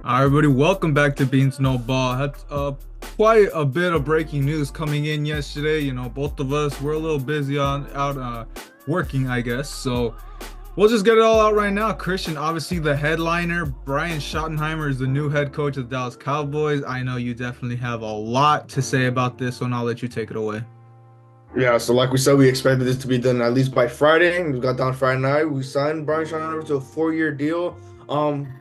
Hi, everybody, welcome back to Beans No Ball. Had quite a bit of breaking news coming in yesterday. Both of us were a little busy on out working, I guess. So we'll just get it all out right now. Christian, obviously the headliner, Brian Schottenheimer is the new head coach of the Dallas Cowboys. I know you definitely have a lot to say about this one. I'll let you take it away. Yeah, so like we said, we expected this to be done at least by Friday. We got down Friday night. We signed Brian Schottenheimer to a 4-year deal.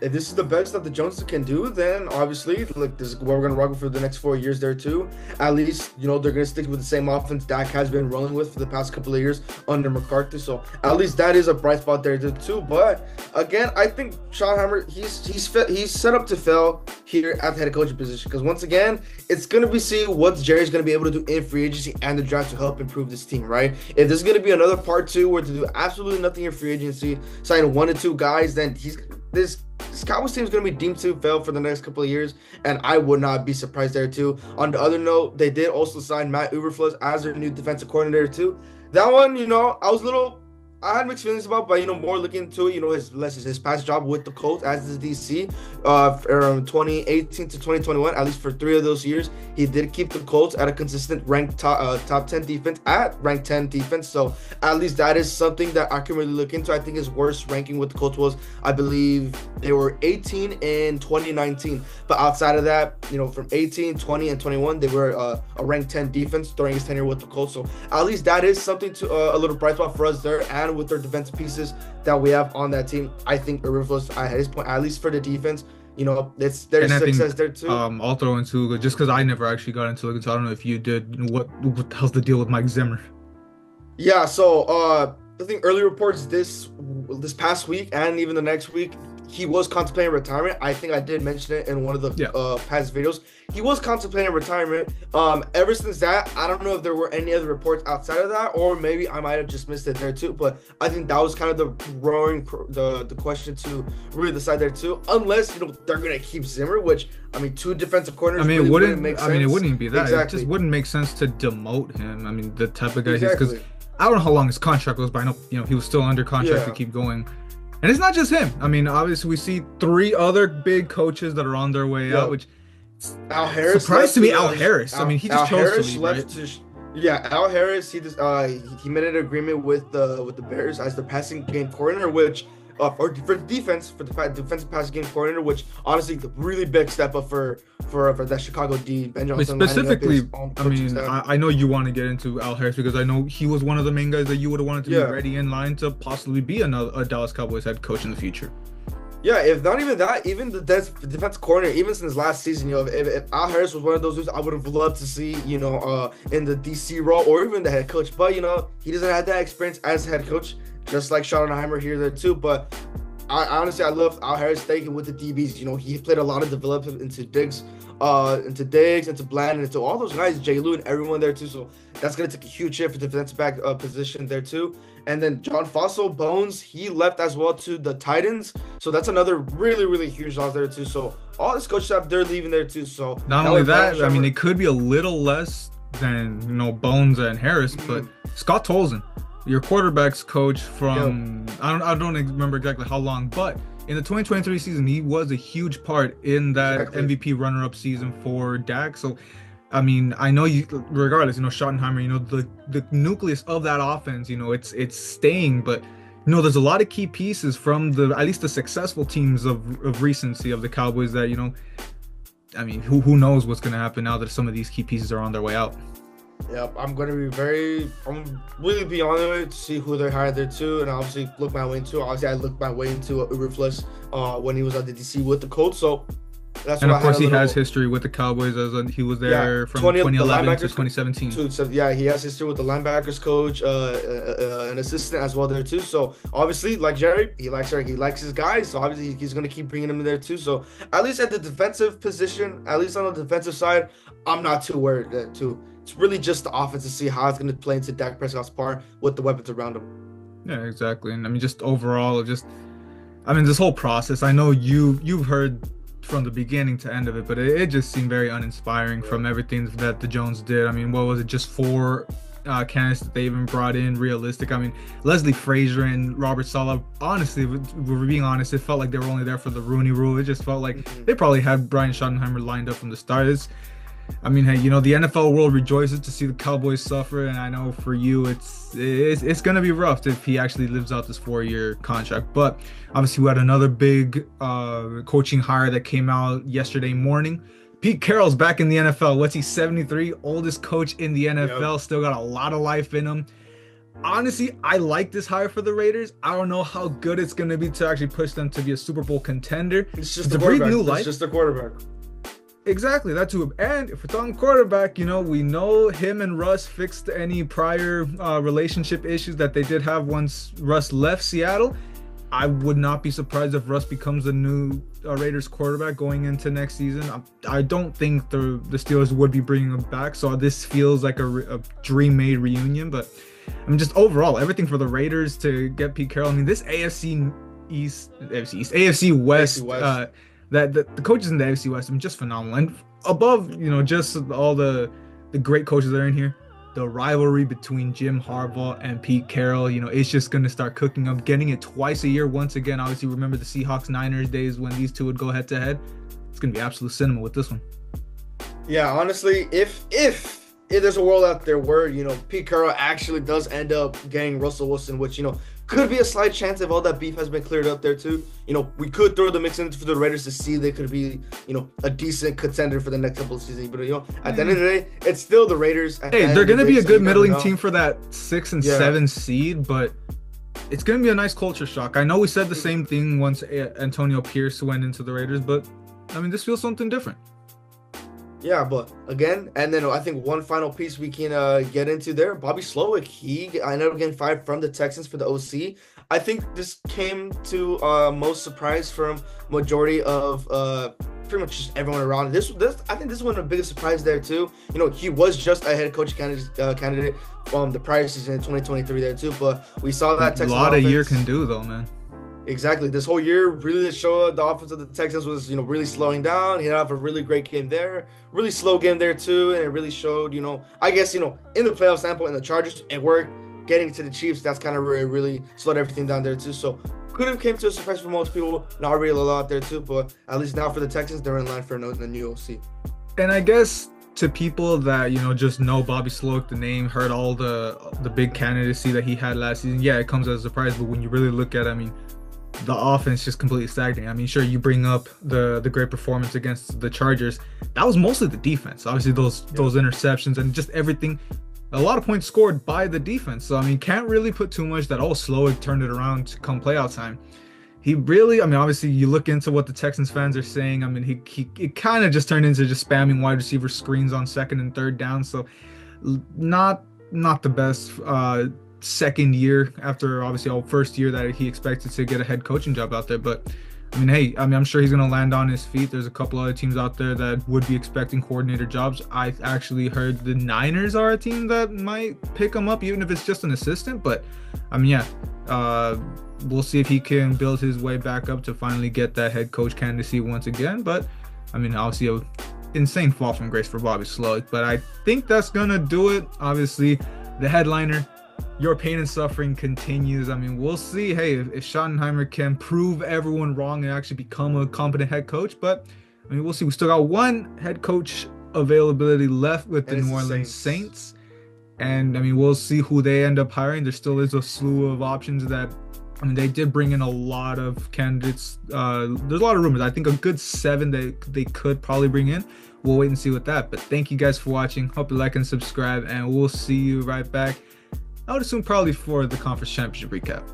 If this is the best that the Joneses can do, then obviously, like this is what we're gonna rock with for the next 4 years there too. At least, they're gonna stick with the same offense Dak has been rolling with for the past couple of years under McCarthy. So at least that is a bright spot there too. But again, I think Schottenheimer, he's set up to fail here at the head coaching position because once again, it's gonna be see what Jerry's gonna be able to do in free agency and the draft to help improve this team, right? If this is gonna be another part two where to do absolutely nothing in free agency, sign one or two guys, then this Cowboys team is going to be deemed to fail for the next couple of years, and I would not be surprised there too. On the other note, they did also sign Matt Eberflus as their new defensive coordinator too. That one, I had mixed feelings about, but more looking into it, his past job with the Colts as the DC, from 2018 to 2021, at least for 3 of those years, he did keep the Colts at a consistent ranked top 10 defense at ranked 10 defense. So at least that is something that I can really look into. I think his worst ranking with the Colts was, I believe, they were 18 in 2019, but outside of that, from 18, 20, and 21, they were a ranked 10 defense during his tenure with the Colts. So at least that is something to a little bright spot for us there, and with their defensive pieces that we have on that team, I think Eberflus at his point, at least for the defense, there's And I think success there too. I'll throw into just because I never actually got into it, so I don't know if you did. What the hell's the deal with Mike Zimmer? Yeah, so I think early reports this past week and even the next week, he was contemplating retirement. I think I did mention it in one of the Yeah. past videos. He was contemplating retirement. Ever since that, I don't know if there were any other reports outside of that, or maybe I might have just missed it there too. But I think that was kind of the question to really decide there too. Unless they're gonna keep Zimmer, which I mean, two defensive I corners mean, really wouldn't make sense. it wouldn't even be that. It Exactly. just wouldn't make sense to demote him. I mean, the type of guy he is, because Exactly. I don't know how long his contract was, but I know, he was still under contract to Yeah. keep going. And it's not just him. I mean, obviously, we see three other big coaches that are on their way out, Yeah. which Al Harris surprised left to me. to Al Harris. I mean, he just Al chose to Harris leave, right? left to yeah, Al Harris he made an agreement with the Bears as the passing game coordinator, which or for defense for the defensive passing game coordinator, which honestly the really big step up for that Chicago D Ben But Johnson lining up his specifically, own I coaching mean, staff. I know you want to get into Al Harris because I know he was one of the main guys that you would have wanted to be Yeah. ready in line to possibly be a Dallas Cowboys head coach in the future. Yeah, if not even that, even the defense coordinator, even since last season, if Al Harris was one of those dudes, I would have loved to see, in the DC role or even the head coach. But he doesn't have that experience as head coach, just like Schottenheimer here there too. But I honestly I love Al Harris taking with the DBs. He played a lot of development into Diggs, into Bland, into all those guys, Jay Lou and everyone there too. So that's gonna take a huge hit for the defensive back position there too. And then John Fossil Bones, he left as well to the Titans. So that's another really, really huge loss there too. So all this coach staff, they're leaving there too. So Not now only with Brian that, I mean, Schottenheimer- it could be a little less than Bones and Harris, but Scott Tolzien, your quarterbacks coach from I don't remember exactly how long, but in the 2023 season, he was a huge part in that Exactly. MVP runner-up season for Dak. So, I mean, I know you, regardless, Schottenheimer, the nucleus of that offense, it's staying, but there's a lot of key pieces from at least the successful teams of recency of the Cowboys that I mean, who knows what's going to happen now that some of these key pieces are on their way out. Yep, I'm really be on it to see who they hired there too, and obviously look my way into. Obviously, I looked my way into Uberflus when he was at the DC with the Colts, so that's And what of I had course, a he little. has history with the Cowboys he was Yeah, there from 20 the 2011 to linebackers 2017. too. So yeah, he has history with the linebackers coach, an assistant as well there too. So obviously, like Jerry, he likes his guys. So obviously, he's gonna keep bringing them in there too. So at least at the defensive position, at least on the defensive side, I'm not too worried there too. It's really just the offense to see how it's gonna play into Dak Prescott's part with the weapons around him. Yeah, exactly. And I mean, just overall, I mean, this whole process. I know you've heard from the beginning to end of it, but it just seemed very uninspiring from everything that the Jones did. I mean, what was it? Just candidates that they even brought in realistic. I mean, Leslie Frazier and Robert Saleh, honestly, if we're being honest, it felt like they were only there for the Rooney Rule. It just felt like they probably had Brian Schottenheimer lined up from the start. I mean, hey, the NFL world rejoices to see the Cowboys suffer, and I know for you, it's gonna be rough if he actually lives out this 4-year contract. But obviously, we had another big coaching hire that came out yesterday morning. Pete Carroll's back in the NFL. What's he, 73? Oldest coach in the NFL. Yep. Still got a lot of life in him. Honestly, I like this hire for the Raiders. I don't know how good it's gonna be to actually push them to be a Super Bowl contender. It's just a breathe new life. It's just a quarterback. Exactly, that too. And if we're talking quarterback, we know him and Russ fixed any prior relationship issues that they did have once Russ left Seattle. I would not be surprised if Russ becomes the new Raiders quarterback going into next season. I don't think the Steelers would be bringing him back, so this feels like a dream-made reunion. But I mean, just overall, everything for the Raiders to get Pete Carroll. I mean, this AFC West. That the coaches in the AFC West are just phenomenal, and above just all the great coaches that are in here, the rivalry between Jim Harbaugh and Pete Carroll, it's just going to start cooking up. Getting it twice a year once again. Obviously, remember the Seahawks-Niners days when these two would go head to head. It's going to be absolute cinema with this one. Yeah, honestly, if there's a world out there where Pete Carroll actually does end up getting Russell Wilson, which could be a slight chance if all that beef has been cleared up there too. We could throw the mix in for the Raiders to see they could be, a decent contender for the next couple of seasons. But at the end of the day, it's still the Raiders. Hey, they're gonna be a good middling team for that 6 and 7 seed, but it's gonna be a nice culture shock. I know we said the same thing once Antonio Pierce went into the Raiders, but I mean, this feels something different. Yeah, but again, and then I think one final piece we can get into there, Bobby Slowik, he ended up getting fired from the Texans for the OC. I think this came to most surprise from majority of pretty much just everyone around. This I think this is one of the biggest surprises there too. He was just a head coach candidate from the prior season in 2023 there too, but we saw that Texans a lot of year can do though, man. Exactly. This whole year really showed the offense of the Texans was, really slowing down. He had a really great game there, really slow game there too, and it really showed, I guess, in the playoff standpoint, in the Chargers, it worked. Getting to the Chiefs, that's kind of really slowed everything down there too. So could have came to a surprise for most people. Not really a lot there too, but at least now for the Texans, they're in line for the new OC. And I guess to people that just know Bobby Slowik, the name, heard all the big candidacy that he had last season, yeah, it comes as a surprise. But when you really look at it, I mean, the offense just completely stagnating. I mean, sure, you bring up the great performance against the Chargers. That was mostly the defense. Obviously, those interceptions and just everything. A lot of points scored by the defense. So, I mean, can't really put too much that, Slowik turned it around to come playoff time. He really, I mean, obviously, you look into what the Texans fans are saying. I mean, it kind of just turned into just spamming wide receiver screens on 2nd and 3rd down. So, not the best second year after obviously first year that he expected to get a head coaching job out there. But I mean, hey, I'm sure he's going to land on his feet. There's a couple other teams out there that would be expecting coordinator jobs. I actually heard the Niners are a team that might pick him up, even if it's just an assistant. But I mean, yeah, we'll see if he can build his way back up to finally get that head coach candidacy once again. But I mean, obviously, an insane fall from grace for Bobby Slowik. But I think that's going to do it. Obviously, the headliner, your pain and suffering continues. I mean, we'll see. Hey, if Schottenheimer can prove everyone wrong and actually become a competent head coach. But I mean, we'll see. We still got one head coach availability left with the New Orleans Saints. And I mean, we'll see who they end up hiring. There still is a slew of options that, I mean, they did bring in a lot of candidates. There's a lot of rumors. I think a good 7 they could probably bring in. We'll wait and see with that. But thank you guys for watching. Hope you like and subscribe, and we'll see you right back. I would assume probably for the conference championship recap.